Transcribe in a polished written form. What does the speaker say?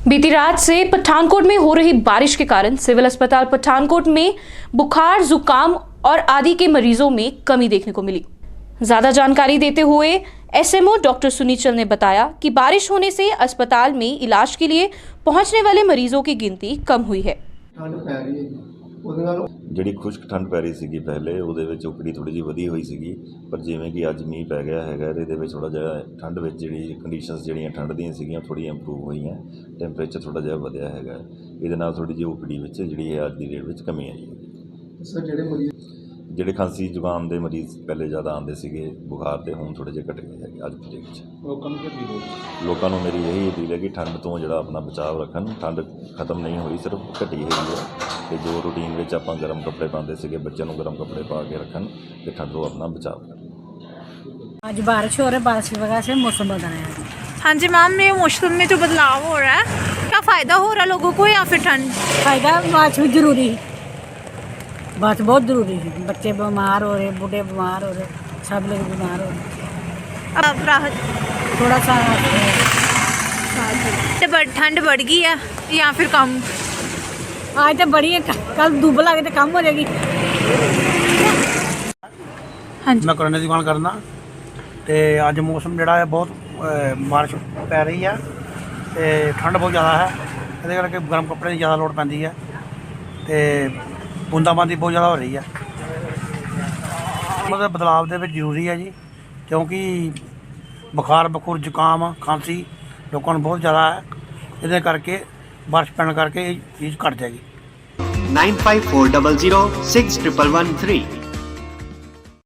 बीती रात से पठानकोट में हो रही बारिश के कारण सिविल अस्पताल पठानकोट में बुखार, जुकाम और आदि के मरीजों में कमी देखने को मिली। ज्यादा जानकारी देते हुए एसएमओ डॉक्टर सुनीचल ने बताया कि बारिश होने से अस्पताल में इलाज के लिए पहुंचने वाले मरीजों की गिनती कम हुई है। ਜਿਹੜੀ ਖੁਸ਼ਕ ਠੰਡ ਪੈ ਰਹੀ ਸੀਗੀ ਪਹਿਲੇ ਉਹਦੇ ਵਿੱਚ ਓਪੀਡੀ ਥੋੜੀ ਜਿਹੀ ਵਧੀ ਹੋਈ ਸੀਗੀ, ਪਰ ਜਿਵੇਂ ਕਿ ਅੱਜ ਮੀਂਹ ਪੈ ਗਿਆ ਹੈਗਾ ਇਹਦੇ ਵਿੱਚ ਥੋੜਾ ਜਿਹਾ ਠੰਡ ਵਿੱਚ ਜਿਹੜੀ ਕੰਡੀਸ਼ਨਸ ਜਿਹੜੀਆਂ ਠੰਡ ਦੀਆਂ ਸੀਗੀਆਂ ਥੋੜ੍ਹੀਆਂ ਇੰਪਰੂਵ ਹੋਈਆਂ, ਟੈਂਪਰੇਚਰ ਥੋੜਾ ਜਿਹਾ ਵਧਿਆ ਹੈਗਾ। ਇਹਦੇ ਨਾਲ ਥੋੜੀ ਜਿਹੀ ਓਪੀਡੀ ਵਿੱਚ ਜਿਹੜੀ ਹੈ ਅੱਜ ਦੀ ਡੇਟ ਵਿੱਚ ਕਮੀ ਆਈ ਹੈ। ਸਰ ਜਿਹੜੇ ਖਾਂਸੀ ਜ਼ੁਕਾਮ ਦੇ ਮਰੀਜ਼ ਪਹਿਲੇ ਜ਼ਿਆਦਾ ਆਉਂਦੇ ਸੀਗੇ, ਬੁਖਾਰ ਦੇ ਹੁਣ ਥੋੜੇ ਜਿਹੇ ਘਟ ਗਏ ਹੈਗੇ ਅੱਜ ਦੀ ਡੇਟ ਵਿੱਚ। ਲੋਕਾਂ ਨੂੰ ਮੇਰੀ ਇਹੀ ਅਪੀਲ ਹੈ ਕਿ ਠੰਡ ਤੋਂ ਜਿਹੜਾ ਆਪਣਾ ਬਚਾਅ ਰੱਖਣ। ਠੰਡ ਖਤਮ ਨਹੀਂ ਹੋਈ, ਸਿਰਫ ਘਟੀ ਹੈਗੀ ਹੈ। ਤੇ ਜੋ ਰੂਟੀਨ ਵਿੱਚ ਆਪਾਂ ਗਰਮ ਕੱਪੜੇ ਪਾਉਂਦੇ ਸੀਗੇ, ਬੱਚਿਆਂ ਨੂੰ ਗਰਮ ਕੱਪੜੇ पा के रखन ਤੇ ठंड ਤੋਂ अपना बचाव करें। आज बारिश हो रही है, बारिश की वजह से मौसम बदल रहा है। हाँ जी मैम, ये मौसम में जो बदलाव हो रहा है, क्या फ़ायदा हो रहा है लोगों को या फिर ठंड? फायदा बारिश भी जरूरी है, बात बहुत ज़रूरी है। बच्चे बीमार हो रहे, बूढ़े बीमार हो रहे, सब लोग बीमार हो रहे। अब राहत थोड़ा सा ठंड बढ़ गई है या फिर कम? आज तो बड़ी है, कल धूप लगे तो कम हो जाएगी। हाँ जी, मैं किराने की दुकान करना तो अज मौसम जोड़ा है बहुत बारिश पै रही है तो ठंड बहुत ज़्यादा है, ये करके गर्म कपड़े की ज़्यादा लोड़ पैंदी है तो बूंदाबांदी बहुत ज़्यादा हो रही है। मतलब बदलाव के जरूरी है जी, क्योंकि बुखार बखूर जुकाम खांसी लोगों को बहुत ज़्यादा है, ये करके बारिश पैने करके ये चीज़ घट जाएगी। 9540061113